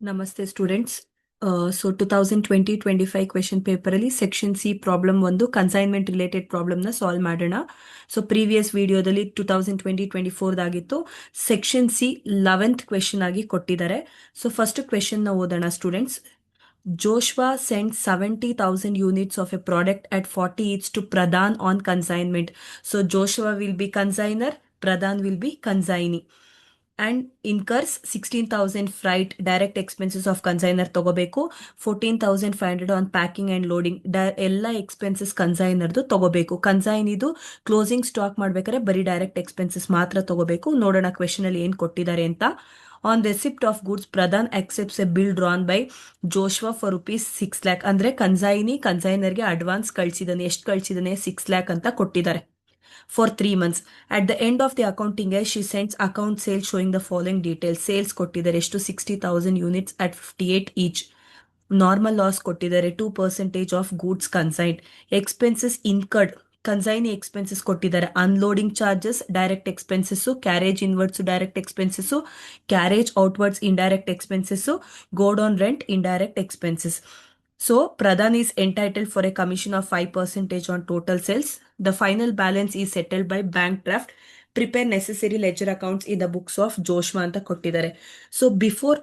Namaste students. So 2020-25 question paper ಅಲ್ಲಿ section C problem ಒಂದು consignment related problem ನ solve ಮಾಡೋಣ. ಸೊ ಪ್ರೀವಿಯಸ್ ವಿಡಿಯೋದಲ್ಲಿ 2020-24 ಆಗಿತ್ತು. ಸೆಕ್ಷನ್ ಸಿ 11th ಕ್ವೆಶನ್ ಆಗಿ ಕೊಟ್ಟಿದ್ದಾರೆ. ಸೊ ಫಸ್ಟ್ ಕ್ವೆಶನ್ ನ ಓದೋಣ students. Joshua sent 70,000 units of a product at 40 each to Pradhan on consignment. So Joshua will be consigner, Pradhan will be consignee. And incurs 16,000 freight direct expenses of consigner ತಗೋಬೇಕು. 14,500 on packing and loading. ಎಲ್ಲ expenses ಕನ್ಸೈನರ್ದು ತಗೋಬೇಕು. Consign ಇದು closing stock ಮಾಡ್ಬೇಕಾದ್ರೆ ಬರೀ direct expenses ಮಾತ್ರ ತಗೋಬೇಕು. ನೋಡೋಣ question ಅಲ್ಲಿ ಏನ್ ಕೊಟ್ಟಿದ್ದಾರೆ ಅಂತ. On receipt of goods Pradhan accepts A bill drawn by Joshua for ₹6 lakh. ಅಂದ್ರೆ ಕನ್ಸೈನರ್ಗೆ ಅಡ್ವಾನ್ಸ್ ಕಳ್ಸಿದಾನೆ. ಎಷ್ಟು ಕಳ್ಸಿದಾನೆ? 6 lakh ಅಂತ ಕೊಟ್ಟಿದ್ದಾರೆ. For 3 months. At the end of the accounting year, she sends account sales showing the following details. Sales ಕೊಟ್ಟಿದ್ದಾರೆ ಎಷ್ಟು? 60,000 units at 58 each. Normal loss ಕೊಟ್ಟಿದ್ದಾರೆ 2% of goods consigned. Expenses incurred. Consignee expenses ಕೊಟ್ಟಿದ್ದಾರೆ. Unloading charges direct expenses, carriage inwards direct expenses, carriage outwards indirect expenses, godown rent indirect expenses. So Pradhan is entitled for a commission of 5% on total sales. The final balance is settled by bank draft. Prepare necessary ledger accounts in the books of Joshua ಅಂತ ಕೊಟ್ಟಿದ್ದಾರೆ. So before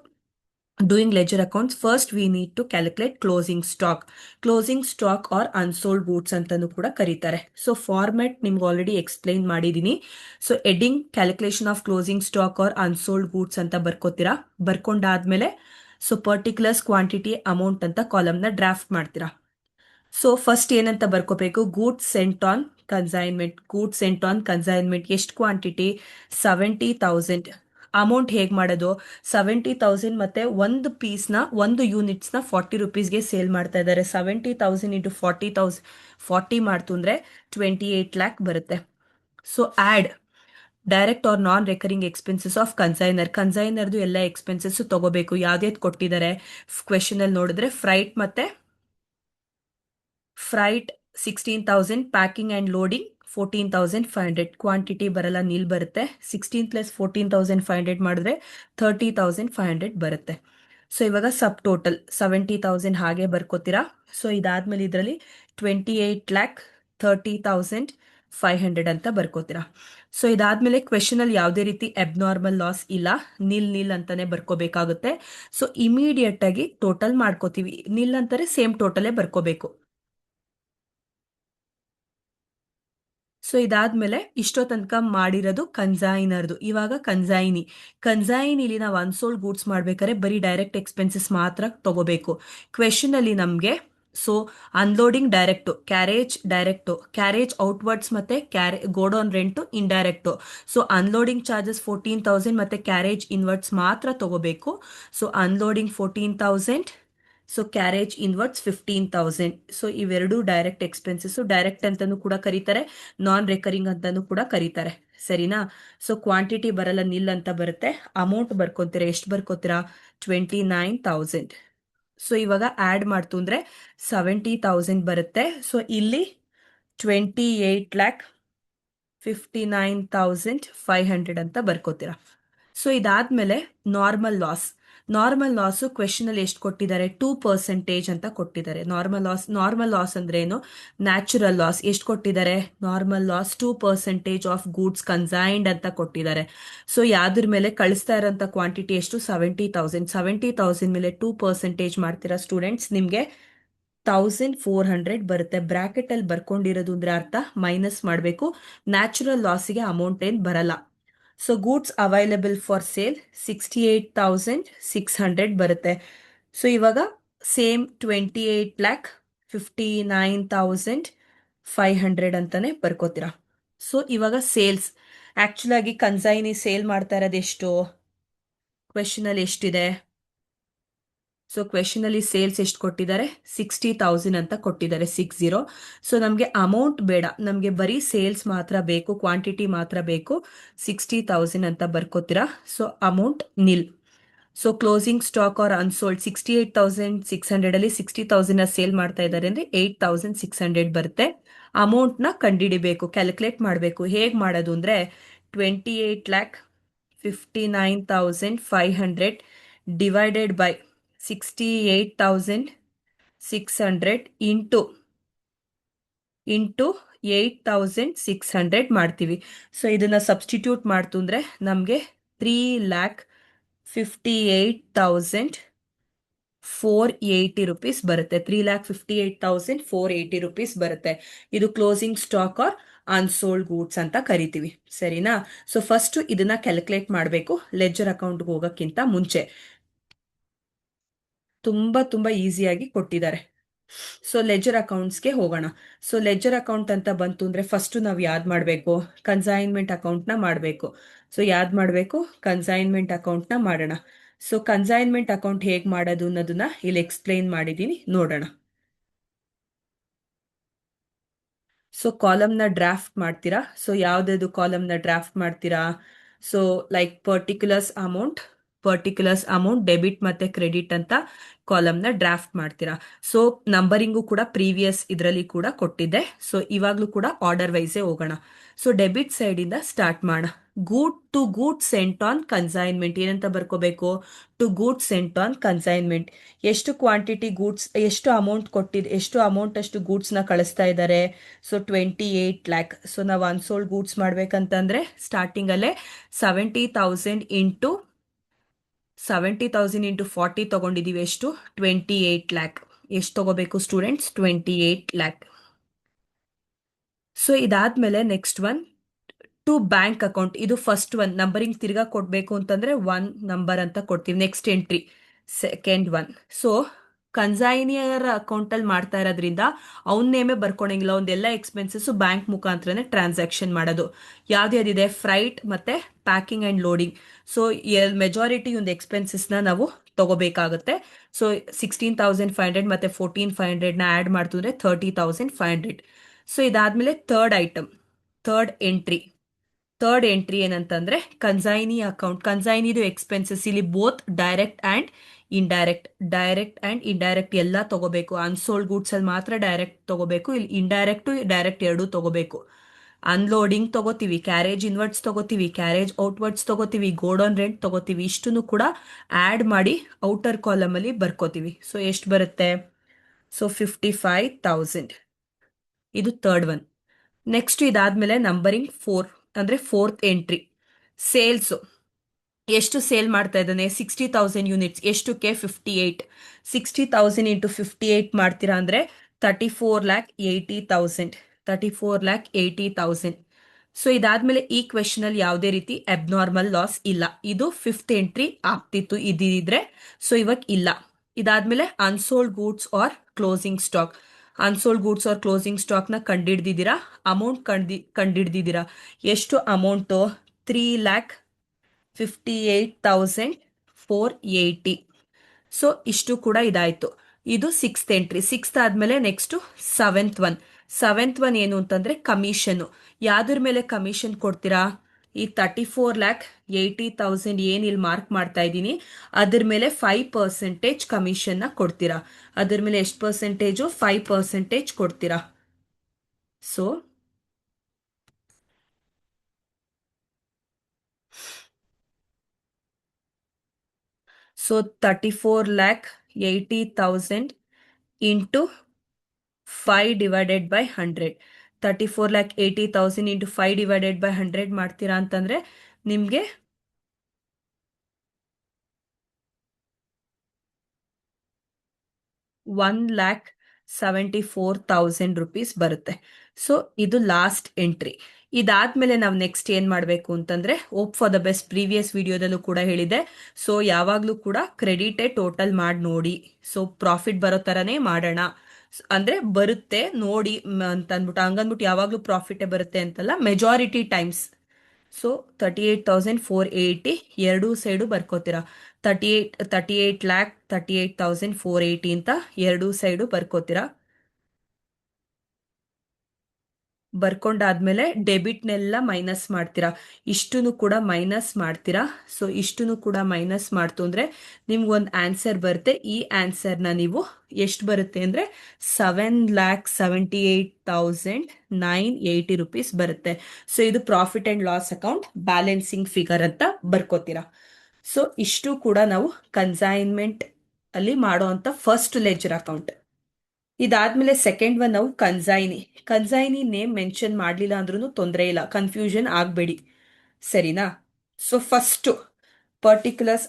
doing ledger accounts, first we need to calculate closing stock. Closing stock or unsold goods ಅಂತಾನು ಕೂಡ ಕರೀತಾರೆ. So format ನಿಮ್ಗೆ already explain ಮಾಡಿದೀನಿ. So heading calculation of closing stock or unsold goods ಅಂತ ಬರ್ಕೋತೀರಾ. ಬರ್ಕೊಂಡಾದ್ಮೇಲೆ ಸೊ ಪರ್ಟಿಕ್ಯುಲರ್ಸ್ ಕ್ವಾಂಟಿಟಿ ಅಮೌಂಟ್ ಅಂತ column ನ ಡ್ರಾಫ್ಟ್ ಮಾಡ್ತೀರಾ. ಸೊ ಫಸ್ಟ್ ಏನಂತ ಬರ್ಕೋಬೇಕು? Goods sent on consignment. Goods sent on consignment ಎಷ್ಟು ಕ್ವಾಂಟಿಟಿ? 70,000. ಅಮೌಂಟ್ ಹೇಗ್ ಮಾಡೋದು? 70,000 ಮತ್ತೆ ಒಂದು ಯೂನಿಟ್ಸ್ ನ 40 rupeesಗೆ ಸೇಲ್ ಮಾಡ್ತಾ ಇದ್ದಾರೆ. 70,000 ಇಂಟು 40,000 40 ಮಾಡ್ತು ಅಂದ್ರೆ 28 lakh ಬರುತ್ತೆ. So add direct or non recurring expenses of consignor. ಕನ್ಸೈನರ್ದು ಎಲ್ಲ ಎಕ್ಸ್ಪೆನ್ಸಸ್ ತಗೋಬೇಕು. ಯಾವ್ದೇದ್ ಕೊಟ್ಟಿದ್ದಾರೆ ಕ್ವೆಶನ್ ಅಲ್ಲಿ ನೋಡಿದ್ರೆ freight 16,000, packing and loading 14,500. Quantity ಬರಲ್ಲ, ನೀಲ್ ಬರುತ್ತೆ. 16 ಪ್ಲಸ್ 14,500 ಮಾಡಿದ್ರೆ 30,500 ಬರುತ್ತೆ. ಸೊ ಇವಾಗ ಸಬ್ ಟೋಟಲ್ 70,000 ಹಾಗೆ ಬರ್ಕೋತೀರಾ. ಸೊ ಇದಾದ್ಮೇಲೆ ಇದರಲ್ಲಿ 28,30,500 ಅಂತ ಬರ್ಕೋತೀರಾ. ಸೊ ಇದಾದ್ಮೇಲೆ ಕ್ವೆಶನ್ ಅಲ್ಲಿ ಯಾವುದೇ ರೀತಿ ಅಬ್ನಾರ್ಮಲ್ ಲಾಸ್ ಇಲ್ಲ, ನಿಲ್ ಅಂತಾನೆ ಬರ್ಕೋಬೇಕಾಗುತ್ತೆ. ಸೊ ಇಮಿಡಿಯೇಟ್ ಆಗಿ ಟೋಟಲ್ ಮಾಡ್ಕೋತೀವಿ. ನಿಲ್ ಅಂತಾರೆ ಸೇಮ್ ಟೋಟಲೇ ಬರ್ಕೋಬೇಕು. ಸೊ ಇದಾದ್ಮೇಲೆ ಇಷ್ಟೋ ತನಕ ಮಾಡಿರೋದು ಕನ್ಸೈನರ್ದು. ಇವಾಗ ಕನ್ಸೈನಿಲಿ ನಾವು ಅನ್ಸೋಲ್ಡ್ ಗೂಡ್ಸ್ ಮಾಡ್ಬೇಕಾದ್ರೆ ಬರೀ ಡೈರೆಕ್ಟ್ ಎಕ್ಸ್ಪೆನ್ಸಸ್ ಮಾತ್ರ ತಗೋಬೇಕು. ಕ್ವೆಶನ್ ಅಲ್ಲಿ ನಮ್ಗೆ so unloading direct, carriage outwards ಮತ್ತೆ godown rent indirect. So unloading charges 14,000 ಮತ್ತೆ ಕ್ಯಾರೇಜ್ ಇನ್ವರ್ಡ್ಸ್ ಮಾತ್ರ ತಗೋಬೇಕು. So unloading 14,000, so carriage inwards 15,000. So ಇವೆರಡು ಡೈರೆಕ್ಟ್ ಎಕ್ಸ್ಪೆನ್ಸಸ್. ಡೈರೆಕ್ಟ್ ಅಂತಾನು ಕೂಡ ಕರೀತಾರೆ, ನಾನ್ ರೆಕರಿಂಗ್ ಅಂತಾನು ಕೂಡ ಕರೀತಾರೆ. ಸರಿನಾ? ಸೊ ಕ್ವಾಂಟಿಟಿ ಬರಲ್ಲ, ನಿಲ್ ಅಂತ ಬರುತ್ತೆ. ಅಮೌಂಟ್ ಬರ್ಕೊಂತೀರಾ. ಎಷ್ಟು ಬರ್ಕೋತೀರಾ? 29,000. ಸೊ ಇವಾಗ ಆಡ್ ಮಾಡ್ತು ಅಂದ್ರೆ 70,000 ಬರುತ್ತೆ. ಸೊ ಇಲ್ಲಿ 28,59,500 ಅಂತ ಬರ್ಕೋತೀರಾ. ಸೊ ಇದಾದ್ಮೇಲೆ ನಾರ್ಮಲ್ ಲಾಸ್ ಕ್ವೆಶನ್ ಅಲ್ಲಿ ಎಷ್ಟು ಕೊಟ್ಟಿದ್ದಾರೆ? 2% ಅಂತ ಕೊಟ್ಟಿದ್ದಾರೆ. ನಾರ್ಮಲ್ ಲಾಸ್ ಅಂದ್ರೆ ಏನು? Natural loss. ಎಷ್ಟು ಕೊಟ್ಟಿದ್ದಾರೆ? ನಾರ್ಮಲ್ ಲಾಸ್ 2% ಆಫ್ ಗೂಡ್ಸ್ ಕನ್ಸೈನ್ಡ್ ಅಂತ ಕೊಟ್ಟಿದ್ದಾರೆ. ಸೊ ಯಾವ್ದ್ರ ಮೇಲೆ ಕಳಿಸ್ತಾ ಇರೋಂಥ ಕ್ವಾಂಟಿಟಿ ಎಷ್ಟು? 70,000 ಮೇಲೆ 2% ಮಾಡ್ತೀರಾ ಸ್ಟೂಡೆಂಟ್ಸ್, ನಿಮ್ಗೆ 1,400 ಬರುತ್ತೆ. ಬ್ರಾಕೆಟ್ ಅಲ್ಲಿ ಬರ್ಕೊಂಡಿರೋದು ಅಂದ್ರೆ ಅರ್ಥ ಮೈನಸ್ ಮಾಡಬೇಕು. ನ್ಯಾಚುರಲ್ ಲಾಸಿಗೆ ಅಮೌಂಟ್ ಏನ್ ಬರಲ್ಲ. So goods available for sale 68,600 ಬರುತ್ತೆ. ಸೊ ಇವಾಗ ಸೇಮ್ 28,59,500 ಅಂತಾನೆ ಬರ್ಕೋತೀರಾ. ಸೊ ಇವಾಗ ಸೇಲ್ಸ್ ಆಕ್ಚುಲ್ ಆಗಿ ಕನ್ಸೈನಿ ಸೇಲ್ ಮಾಡ್ತಾ ಇರೋದು ಎಷ್ಟು? ಕ್ವೆಶನ್ ಅಲ್ಲಿ ಎಷ್ಟಿದೆ? ಸೊ ಕ್ವೆಶನ್ ಅಲ್ಲಿ ಸೇಲ್ಸ್ ಎಷ್ಟು ಕೊಟ್ಟಿದ್ದಾರೆ? 60,000 ಅಂತ ಕೊಟ್ಟಿದ್ದಾರೆ, 60. ಸೊ ನಮ್ಗೆ ಅಮೌಂಟ್ ಬೇಡ, ನಮ್ಗೆ ಬರೀ ಸೇಲ್ಸ್ ಮಾತ್ರ ಬೇಕು, ಕ್ವಾಂಟಿಟಿ ಮಾತ್ರ ಬೇಕು. 60,000 ಅಂತ ಬರ್ಕೋತೀರಾ. So amount nil. So closing stock or unsold 68,600 ಅಲ್ಲಿ 60,000 ಸೇಲ್ ಮಾಡ್ತಾ ಇದ್ದಾರೆ ಅಂದ್ರೆ 8,600 ಬರುತ್ತೆ. ಅಮೌಂಟ್ ನ ಕಂಡುಹಿಡಿಬೇಕು, ಕ್ಯಾಲ್ಕುಲೇಟ್ ಮಾಡಬೇಕು. ಹೇಗ್ ಮಾಡೋದು ಅಂದ್ರೆ 28,59,500 ಡಿವೈಡೆಡ್ ಬೈ 68,600 ಇಂಟು 8,600 ಮಾಡ್ತೀವಿ. ಸೊ ಇದನ್ನ ಸಬ್ಸ್ಟಿಟ್ಯೂಟ್ ಮಾಡ್ತು ಅಂದ್ರೆ ನಮಗೆ 3,58,480 ಬರುತ್ತೆ. 3,58,480 ರೂಪೀಸ್ ಬರುತ್ತೆ. ಇದು closing stock or unsold goods ಅಂತ ಕರಿತೀವಿ. ಸರಿನಾ? ಸೊ ಫಸ್ಟ್ ಇದನ್ನ ಕ್ಯಾಲ್ಕುಲೇಟ್ ಮಾಡಬೇಕು ಲೆಡ್ಜರ್ ಅಕೌಂಟ್ಗೆ ಹೋಗೋಕ್ಕಿಂತ ಮುಂಚೆ. ತುಂಬಾ ತುಂಬಾ ಈಸಿಯಾಗಿ ಕೊಟ್ಟಿದ್ದಾರೆ. ಸೊ ಲೆಜರ್ ಅಕೌಂಟ್ಸ್ಗೆ ಹೋಗೋಣ. ಸೊ ಲೆಜರ್ ಅಕೌಂಟ್ ಅಂತ ಬಂತು ಅಂದ್ರೆ ಫಸ್ಟ್ ನಾವು ಯಾವ್ದು ಮಾಡಬೇಕು? ಕನ್ಸೈನ್ಮೆಂಟ್ ಅಕೌಂಟ್ನ ಮಾಡಬೇಕು. ಸೊ ಯಾವ್ದು ಮಾಡಬೇಕು? ಕನ್ಸೈನ್ಮೆಂಟ್ ಅಕೌಂಟ್ನ ಮಾಡೋಣ. ಸೊ ಕನ್ಸೈನ್ಮೆಂಟ್ ಅಕೌಂಟ್ ಹೇಗೆ ಮಾಡೋದು ಅನ್ನೋದನ್ನ ಇಲ್ಲಿ ಎಕ್ಸ್ಪ್ಲೈನ್ ಮಾಡಿದ್ದೀನಿ, ನೋಡೋಣ. ಸೊ ಕಾಲಮ್ನ ಡ್ರಾಫ್ಟ್ ಮಾಡ್ತೀರಾ. ಸೊ ಯಾವ್ದು ಕಾಲಮ್ನ ಡ್ರಾಫ್ಟ್ ಮಾಡ್ತೀರಾ? So like particulars amount debit ಮತ್ತೆ ಕ್ರೆಡಿಟ್ ಅಂತ ಕಾಲಮ್ನ ಡ್ರಾಫ್ಟ್ ಮಾಡ್ತೀರಾ. ಸೊ ನಂಬರಿಂಗು ಕೂಡ ಪ್ರೀವಿಯಸ್ ಇದರಲ್ಲಿ ಕೂಡ ಕೊಟ್ಟಿದ್ದೆ. ಸೊ ಇವಾಗ್ಲೂ ಕೂಡ ಆರ್ಡರ್ ವೈಸೇ ಹೋಗೋಣ. ಸೊ ಡೆಬಿಟ್ ಸೈಡ್ ಇಂದ ಸ್ಟಾರ್ಟ್ ಮಾಡೋಣ. ಗೂಡ್ ಸೆಂಟ್ ಆನ್ ಕನ್ಸೈನ್ಮೆಂಟ್ ಏನಂತ ಬರ್ಕೋಬೇಕು? To good sent on consignment. ಎಷ್ಟು ಕ್ವಾಂಟಿಟಿ ಗೂಡ್ಸ್, ಎಷ್ಟು ಅಮೌಂಟ್ ಕೊಟ್ಟಿದೆ, ಎಷ್ಟು ಅಮೌಂಟ್ ಅಷ್ಟು ಗೂಡ್ಸ್ ನ ಕಳಿಸ್ತಾ ಇದ್ದಾರೆ? ಸೊ 28 ಲ್ಯಾಕ್. ಸೊ ನಾವು ಅನ್ಸೋಲ್ಡ್ ಗೂಡ್ಸ್ ಮಾಡ್ಬೇಕಂತಂದ್ರೆ ಸ್ಟಾರ್ಟಿಂಗ್ ಅಲ್ಲೇ 70,000 ಇಂಟು 40 ತಗೊಂಡಿದೀವಿ. ಎಷ್ಟು? 28 ಲ್ಯಾಕ್. ಎಷ್ಟು ತಗೋಬೇಕು ಸ್ಟೂಡೆಂಟ್ಸ್? 28 ಲ್ಯಾಕ್. ಸೊ ಇದಾದ್ಮೇಲೆ next one to bank account. ಇದು ಫಸ್ಟ್ ಒನ್. ನಂಬರಿಂಗ್ ತಿರ್ಗಾ ಕೊಡ್ಬೇಕು ಅಂತಂದ್ರೆ 1 ನಂಬರ್ ಅಂತ ಕೊಡ್ತೀವಿ. Next entry second one. So consignor account ಅಲ್ಲಿ ಮಾಡ್ತಾ ಇರೋದ್ರಿಂದ ಅವನ ನೇಮೇ ಬರ್ಕೊಳಂಗಿಲ್ಲ. ಒಂದೆಲ್ಲ ಎಕ್ಸ್ಪೆನ್ಸಸ್ ಬ್ಯಾಂಕ್ ಮುಖಾಂತರನೇ ಟ್ರಾನ್ಸಾಕ್ಷನ್ ಮಾಡೋದು. ಯಾವ್ದ್ಯಾವ್ದಿದೆ? ಫ್ರೈಟ್ ಮತ್ತೆ packing and loading. So majority ಒಂದು ಎಕ್ಸ್ಪೆನ್ಸಸ್ ನ ನಾವು ತಗೋಬೇಕಾಗುತ್ತೆ. ಸೊ 16,500 ಮತ್ತೆ 14,500 ನ ಆಡ್ ಮಾಡ್ತಿದ್ರೆ 30,500. ಸೊ ಇದಾದ್ಮೇಲೆ ಥರ್ಡ್ ಎಂಟ್ರಿ ಏನಂತಂದ್ರೆ ಕನ್ಸೈನಿ ಅಕೌಂಟ್. ಕನ್ಸೈನಿದು ಎಕ್ಸ್ಪೆನ್ಸಸ್ ಇಲ್ಲಿ ಬೋತ್ ಡೈರೆಕ್ಟ್ ಅಂಡ್ ಇಂಡೈರೆಕ್ಟ್ ಎಲ್ಲ ತಗೋಬೇಕು. ಅನ್ಸೋಲ್ಡ್ ಗೂಡ್ಸ್ ಅಲ್ಲಿ ಮಾತ್ರ ಡೈರೆಕ್ಟ್ ತಗೋಬೇಕು. ಇಲ್ಲಿ ಡೈರೆಕ್ಟ್ ಎರಡೂ ತಗೋಬೇಕು. ಅನ್ಲೋಡಿಂಗ್ ತಗೋತೀವಿ, ಕ್ಯಾರೇಜ್ ಇನ್ವರ್ಡ್ಸ್ ತಗೋತೀವಿ, ಕ್ಯಾರೇಜ್ ಔಟ್ವರ್ಡ್ಸ್ ತಗೋತೀವಿ, ಗೋಡೌನ್ ರೆಂಟ್ ತಗೋತೀವಿ. ಇಷ್ಟನ್ನು ಕೂಡ ಆಡ್ ಮಾಡಿ ಔಟರ್ ಕಾಲಮ್ ಅಲ್ಲಿ ಬರ್ಕೋತೀವಿ. ಸೊ ಎಷ್ಟು ಬರುತ್ತೆ? ಸೊ 55,000. ಇದು ಥರ್ಡ್ ಒನ್. ನೆಕ್ಸ್ಟ್ ಇದಾದ್ಮೇಲೆ ನಂಬರಿಂಗ್ 4 ಅಂದ್ರೆ ಫೋರ್ತ್ ಎಂಟ್ರಿ ಸೇಲ್ಸ್. ಎಷ್ಟು ಸೇಲ್ ಮಾಡ್ತಾ ಇದ್ದಾನೆ? 60,000 ಯೂನಿಟ್ಸ್. ಎಷ್ಟಕ್ಕೆ? 58. 60,000 ಇಂಟು 58 ಮಾಡ್ತೀರಾ ಅಂದ್ರೆ 34,80,000. ಸೊ ಇದಾದ್ಮೇಲೆ ಈ ಕ್ವೆಶನ್ ಅಲ್ಲಿ ಯಾವುದೇ ರೀತಿ ಅಬ್ನಾರ್ಮಲ್ ಲಾಸ್ ಇಲ್ಲ. ಇದು ಫಿಫ್ತ್ ಎಂಟ್ರಿ ಆಗ್ತಿತ್ತು ಇದಿದ್ರೆ. ಸೊ ಇವಾಗ ಇಲ್ಲ. ಇದಾದ್ಮೇಲೆ unsold goods or closing stock. Unsold goods or closing stock ನ ಕಂಡಿಡ್ದಿದ್ದೀರಾ. ಅಮೌಂಟ್ ಕಂಡಿಡ್ದಿದ್ದೀರಾ. ಎಷ್ಟು ಅಮೌಂಟು? 3,58,480. ಸೊ ಇಷ್ಟು ಕೂಡ ಇದಾಯ್ತು. ಇದು ಸಿಕ್ಸ್ತ್ ಎಂಟ್ರಿ. ಸಿಕ್ಸ್ತ್ ಆದ್ಮೇಲೆ ನೆಕ್ಸ್ಟ್ ಸೆವೆಂತ್ ಒನ್ ಏನು ಅಂತಂದ್ರೆ ಕಮಿಷನ್. ಯಾವ್ದ್ರ ಮೇಲೆ ಕಮಿಷನ್ ಕೊಡ್ತೀರಾ? ಈ 34,80,000 ಏನ್ ಇಲ್ಲಿ ಮಾರ್ಕ್ ಮಾಡ್ತಾ ಇದ್ದೀನಿ ಅದ್ರ ಮೇಲೆ 5% ಕಮಿಷನ್ ನ ಕೊಡ್ತೀರಾ. ಅದ್ರ ಮೇಲೆ ಎಷ್ಟು ಪರ್ಸೆಂಟೇಜು? 5% ಕೊಡ್ತೀರಾ. So so 34,80,000 into 5 divided by 100. 34,80,000 into 5 divided by 100 ಮಾಡ್ತೀರಾ ಅಂತಂದ್ರೆ ನಿಮ್ಗೆ 1,74,000 ರೂಪೀಸ್ ಬರುತ್ತೆ. ಸೊ ಇದು ಲಾಸ್ಟ್ ಎಂಟ್ರಿ. ಇದಾದ್ಮೇಲೆ ನಾವು ನೆಕ್ಸ್ಟ್ ಏನ್ ಮಾಡ್ಬೇಕು ಅಂತಂದ್ರೆ hope for the best. Previous ವಿಡಿಯೋದಲ್ಲೂ ಕೂಡ ಹೇಳಿದೆ. ಸೊ ಯಾವಾಗ್ಲೂ ಕೂಡ ಕ್ರೆಡಿಟೇ ಟೋಟಲ್ ಮಾಡಿ ನೋಡಿ. ಸೊ ಪ್ರಾಫಿಟ್ ಬರೋ ತರನೇ ಮಾಡೋಣ. ಅಂದ್ರೆ ಬರುತ್ತೆ ನೋಡಿ ಅಂತ ಅಂದ್ಬಿಟ್ಟು ಹಂಗಂದ್ಬಿಟ್ಟು ಯಾವಾಗ್ಲೂ ಪ್ರಾಫಿಟೇ ಬರುತ್ತೆ ಅಂತಲ್ಲ, ಮೆಜಾರಿಟಿ ಟೈಮ್ಸ್. ಸೊ 38,480 ಎರಡೂ ಸೈಡು ಬರ್ಕೋತೀರಾ. 38,38,38,480 ಅಂತ ಎರಡೂ ಸೈಡು ಬರ್ಕೋತೀರಾ. ಬರ್ಕೊಂಡಾದ್ಮೇಲೆ ಡೆಬಿಟ್ನೆಲ್ಲ ಮೈನಸ್ ಮಾಡ್ತೀರಾ. ಇಷ್ಟನ್ನು ಕೂಡ ಮೈನಸ್ ಮಾಡ್ತೀರಾ. ಸೊ ಇಷ್ಟನ್ನು ಕೂಡ ಮೈನಸ್ ಮಾಡ್ತು ಅಂದ್ರೆ ನಿಮ್ಗೊಂದು ಆನ್ಸರ್ ಬರುತ್ತೆ. ಈ ಆನ್ಸರ್ನ ನೀವು ಎಷ್ಟು ಬರುತ್ತೆ ಅಂದ್ರೆ 7,78,980 ರೂಪೀಸ್ ಬರುತ್ತೆ. ಸೊ ಇದು profit and loss account balancing figure ಅಂತ ಬರ್ಕೋತೀರಾ. ಸೊ ಇಷ್ಟು ಕೂಡ ನಾವು ಕನ್ಸೈನ್ಮೆಂಟ್ ಅಲ್ಲಿ ಮಾಡುವಂತ ಫಸ್ಟ್ ಲೆಜರ್ ಅಕೌಂಟ್. ಇದಾದ್ಮೇಲೆ ಸೆಕೆಂಡ್ ಒನ್ ನಾವು ಕನ್ಸೈನಿ ನೇಮ್ ಮೆನ್ಷನ್ ಮಾಡಲಿಲ್ಲ ಅಂದ್ರೂ ತೊಂದರೆ ಇಲ್ಲ, ಕನ್ಫ್ಯೂಷನ್ ಆಗಬೇಡಿ, ಸರಿನಾ. So first particulars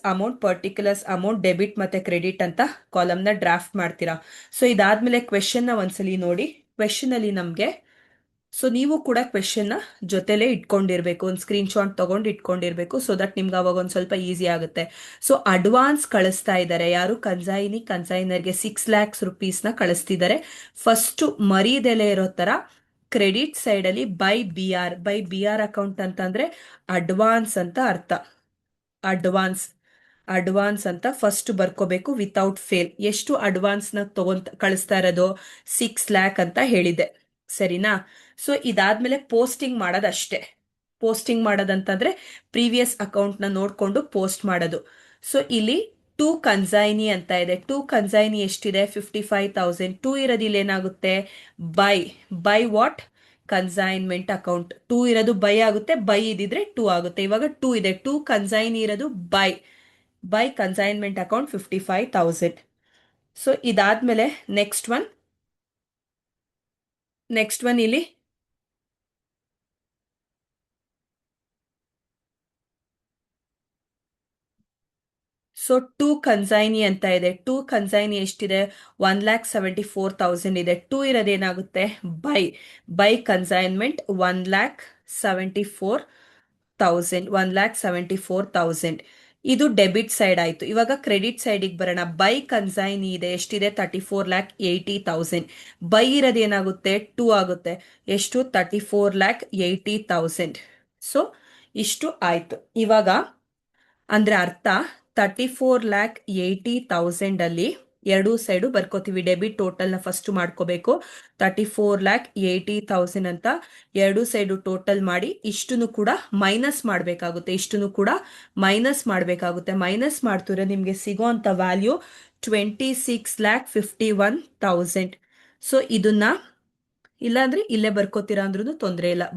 amount debit ಮತ್ತೆ ಕ್ರೆಡಿಟ್ ಅಂತ ಕಾಲಮ್ನ ಡ್ರಾಫ್ಟ್ ಮಾಡ್ತೀರಾ. ಸೊ ಇದಾದ್ಮೇಲೆ ಕ್ವೆಶನ್ ನ ಒಂದ್ಸಲಿ ನೋಡಿ. ಕ್ವೆಶನ್ ಅಲ್ಲಿ ನಮ್ಗೆ, ಸೊ ನೀವು ಕೂಡ ಕ್ವೆಶನ್ ನ ಜೊತೆಲೆ ಇಟ್ಕೊಂಡಿರ್ಬೇಕು, ಒಂದು ಸ್ಕ್ರೀನ್ ಶಾಟ್ ತಗೊಂಡು ಇಟ್ಕೊಂಡಿರ್ಬೇಕು, ಸೊ ದಟ್ ನಿಮ್ಗೆ ಅವಾಗ ಒಂದ್ ಸ್ವಲ್ಪ ಈಸಿ ಆಗುತ್ತೆ. ಸೊ ಅಡ್ವಾನ್ಸ್ ಕಳಿಸ್ತಾ ಇದ್ದಾರೆ ಯಾರು, ಕನ್ಸೈನರ್ಗೆ 6 lakhs ರುಪೀಸ್ನ ಕಳಿಸ್ತಿದ್ದಾರೆ. ಫಸ್ಟ್ ಮರೀದೆಲೆ ಇರೋ ತರ ಕ್ರೆಡಿಟ್ ಸೈಡ್ ಅಲ್ಲಿ ಬೈ ಬಿ ಆರ್ ಅಕೌಂಟ್ ಅಂತಂದ್ರೆ ಅಡ್ವಾನ್ಸ್ ಅಂತ ಅರ್ಥ. ಅಡ್ವಾನ್ಸ್ ಅಂತ ಫಸ್ಟ್ ಬರ್ಕೋಬೇಕು ವಿತೌಟ್ ಫೇಲ್. ಎಷ್ಟು ಅಡ್ವಾನ್ಸ್ ನ ಕಳಿಸ್ತಾ ಇರೋದು, 6 lakh ಅಂತ ಹೇಳಿದೆ, ಸರಿನಾ. ಸೊ ಇದಾದ್ಮೇಲೆ ಪೋಸ್ಟಿಂಗ್ ಮಾಡೋದಷ್ಟೇ. ಪೋಸ್ಟಿಂಗ್ ಮಾಡೋದಂತಂದ್ರೆ ಪ್ರೀವಿಯಸ್ ಅಕೌಂಟ್ ನ ನೋಡ್ಕೊಂಡು ಪೋಸ್ಟ್ ಮಾಡೋದು. ಸೊ ಇಲ್ಲಿ ಟು ಕನ್ಸೈನಿ ಅಂತ ಇದೆ. ಟು ಕನ್ಸೈನಿ ಎಷ್ಟಿದೆ, 55,000. ಟು ಇರೋದಿಲ್ಲ ಏನಾಗುತ್ತೆ, by what, consignment account. To ಇರೋದು ಬೈ ಆಗುತ್ತೆ, ಬೈ ಇದಿದ್ರೆ ಟೂ ಆಗುತ್ತೆ. ಇವಾಗ ಟೂ ಇದೆ, ಟೂ ಕನ್ಸೈನ್ ಇರೋದು ಬೈ ಕನ್ಸೈನ್ಮೆಂಟ್ ಅಕೌಂಟ್ 55,000. ಸೊ ಇದಾದ್ಮೇಲೆ ನೆಕ್ಸ್ಟ್ ಒನ್ ಇಲ್ಲಿ ಸೊ ಟೂ ಕನ್ಸೈನಿ ಅಂತ ಇದೆ. ಟೂ ಕನ್ಸೈನಿ ಎಷ್ಟಿದೆ, 1,74,000 ಇದೆ. ಟೂ ಇರೋದೇನಾಗುತ್ತೆ, ಬೈ ಕನ್ಸೈನ್ಮೆಂಟ್ 1,74,000. ಇದು ಡೆಬಿಟ್ ಸೈಡ್ ಆಯ್ತು. ಇವಾಗ ಕ್ರೆಡಿಟ್ ಸೈಡಿಗೆ ಬರೋಣ. ಬೈ ಕನ್ಸೈನಿ ಇದೆ, ಎಷ್ಟಿದೆ, 34,80,000. ಬೈ ಇರೋದೇನಾಗುತ್ತೆ, ಟೂ ಆಗುತ್ತೆ. ಎಷ್ಟು, 34,80,000. ಸೊ ಇಷ್ಟು ಆಯ್ತು. ಇವಾಗ ಅಂದ್ರೆ ಅರ್ಥ 34,80,000 ಅಲ್ಲಿ ಎರಡೂ ಸೈಡು ಬರ್ಕೋತೀವಿ. ಡೆಬಿಟ್ ಟೋಟಲ್ ನ ಫಸ್ಟ್ ಮಾಡ್ಕೋಬೇಕು. 34,80,000 ಅಂತ ಎರಡೂ ಸೈಡು ಟೋಟಲ್ ಮಾಡಿ ಇಷ್ಟನ್ನು ಕೂಡ ಮೈನಸ್ ಮಾಡಬೇಕಾಗುತ್ತೆ. ಮೈನಸ್ ಮಾಡ್ತಿದ್ರೆ ನಿಮ್ಗೆ ಸಿಗೋ ಅಂತ ವ್ಯಾಲ್ಯೂ 26,51,000. ಸೊ ಇದನ್ನ ಇಲ್ಲಾಂದ್ರೆ ಇಲ್ಲೇ ಬರ್ಕೋತೀರಾ ಅಂದ್ರೂ ತೊಂದರೆ ಇಲ್ಲ.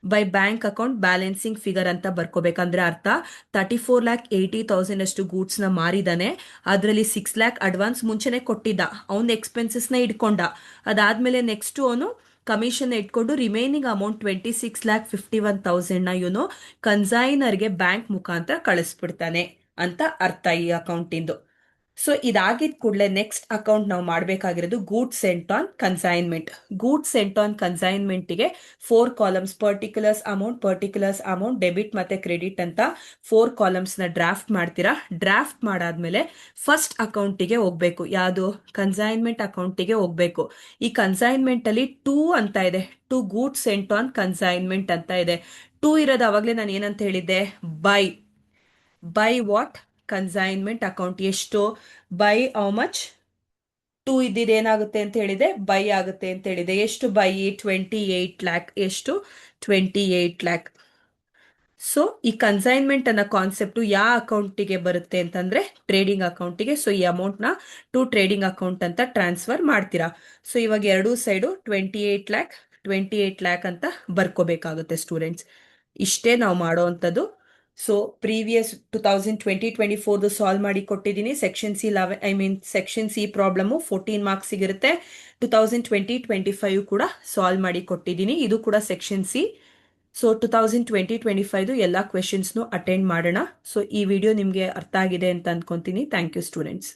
By bank account balancing figure ಅಂತ ಬರ್ಕೋಬೇಕಂದ್ರೆ ಅರ್ಥ 34,80,000 ಅಷ್ಟು ಗೂಡ್ಸ್ ನ ಮಾರಿದಾನೆ. ಅದರಲ್ಲಿ 6 lakh ಅಡ್ವಾನ್ಸ್ ಮುಂಚೆನೆ ಕೊಟ್ಟಿದ್ದ, ಅವನ್ ಎಕ್ಸ್ಪೆನ್ಸಸ್ ನ ಇಟ್ಕೊಂಡ. ಅದಾದ್ಮೇಲೆ ನೆಕ್ಸ್ಟ್ ಅವನು ಕಮಿಷನ್ ಇಟ್ಕೊಂಡು ರಿಮೈನಿಂಗ್ ಅಮೌಂಟ್ 26,51,000 ನ ಇವನು ಕನ್ಸೈನರ್ಗೆ ಬ್ಯಾಂಕ್ ಮುಖಾಂತರ ಕಳಿಸ್ಬಿಡ್ತಾನೆ ಅಂತ ಅರ್ಥ ಈ ಅಕೌಂಟ್ ಇಂದು. ಸೊ ಇದಾಗಿದ್ ಕೂಡಲೇ ನೆಕ್ಸ್ಟ್ ಅಕೌಂಟ್ ನಾವು ಮಾಡಬೇಕಾಗಿರೋದು ಗೂಡ್ಸ್ ಸೆಂಟ್ ಆನ್ ಕನ್ಸೈನ್ಮೆಂಟ್ ಗೆ 4 ಕಾಲಮ್ಸ್, ಪರ್ಟಿಕ್ಯುಲರ್ಸ್ ಅಮೌಂಟ್ ಡೆಬಿಟ್ ಮತ್ತೆ ಕ್ರೆಡಿಟ್ ಅಂತ 4 ಕಾಲಮ್ಸ್ ನ ಡ್ರಾಫ್ಟ್ ಮಾಡ್ತೀರಾ. ಡ್ರಾಫ್ಟ್ ಮಾಡಾದ್ಮೇಲೆ ಫಸ್ಟ್ ಅಕೌಂಟಿಗೆ ಹೋಗ್ಬೇಕು. ಯಾವುದು, ಕನ್ಸೈನ್ಮೆಂಟ್ ಅಕೌಂಟಿಗೆ ಹೋಗ್ಬೇಕು. ಈ ಕನ್ಸೈನ್ಮೆಂಟ್ ಅಲ್ಲಿ 2 ಅಂತ ಇದೆ, 2 ಗೂಡ್ಸ್ ಸೆಂಟ್ ಆನ್ ಕನ್ಸೈನ್ಮೆಂಟ್ ಅಂತ ಇದೆ. 2 ಇರೋದು ಅವಾಗಲೇ ನಾನು ಏನಂತ ಹೇಳಿದ್ದೆ, ಬೈ ವಾಟ್, ಕನ್ಸೈನ್ಮೆಂಟ್ ಅಕೌಂಟ್. ಎಷ್ಟು, ಬೈ ಹೌ ಮಚ್, 2 ಇದ್ದಿದ್ದು ಏನಾಗುತ್ತೆ ಅಂತ ಹೇಳಿದೆ, ಬೈ ಆಗುತ್ತೆ ಅಂತ ಹೇಳಿದೆ. ಎಷ್ಟು ಬೈ, 28 lakh. ಎಷ್ಟು, 28 lakh. ಸೊ ಈ ಕನ್ಸೈನ್ಮೆಂಟ್ ಅನ್ನೋ ಕಾನ್ಸೆಪ್ಟ್ ಯಾವ ಅಕೌಂಟಿಗೆ ಬರುತ್ತೆ ಅಂತಂದ್ರೆ ಟ್ರೇಡಿಂಗ್ ಅಕೌಂಟಿಗೆ. ಸೊ ಈ ಅಮೌಂಟ್ ನ ಟು ಟ್ರೇಡಿಂಗ್ ಅಕೌಂಟ್ ಅಂತ ಟ್ರಾನ್ಸ್ಫರ್ ಮಾಡ್ತೀರಾ. ಸೊ ಇವಾಗ ಎರಡೂ ಸೈಡು 28 lakh ಅಂತ ಬರ್ಕೋಬೇಕಾಗುತ್ತೆ ಸ್ಟೂಡೆಂಟ್ಸ್. ಇಷ್ಟೇ ನಾವು ಮಾಡೋ ಅಂಥದ್ದು. ಸೊ ಪ್ರೀವಿಯಸ್ 2020-24 ಸಾಲ್ವ್ ಮಾಡಿ ಕೊಟ್ಟಿದ್ದೀನಿ. ಸೆಕ್ಷನ್ ಸಿ ಪ್ರಾಬ್ಲಮ್ 14 ಮಾರ್ಕ್ಸ್ ಸಿಗಿರುತ್ತೆ. 2020-25 ಕೂಡ ಸಾಲ್ವ್ ಮಾಡಿ ಕೊಟ್ಟಿದ್ದೀನಿ. ಇದು ಕೂಡ ಸೆಕ್ಷನ್ ಸಿ. ಸೊ 2020-25 ಎಲ್ಲ ಕ್ವೆಶನ್ಸ್ನು ಅಟೆಂಡ್ ಮಾಡೋಣ. ಸೊ ಈ ವಿಡಿಯೋ ನಿಮಗೆ ಅರ್ಥ ಆಗಿದೆ ಅಂತ ಅನ್ಕೊಂತೀನಿ. Thank you students.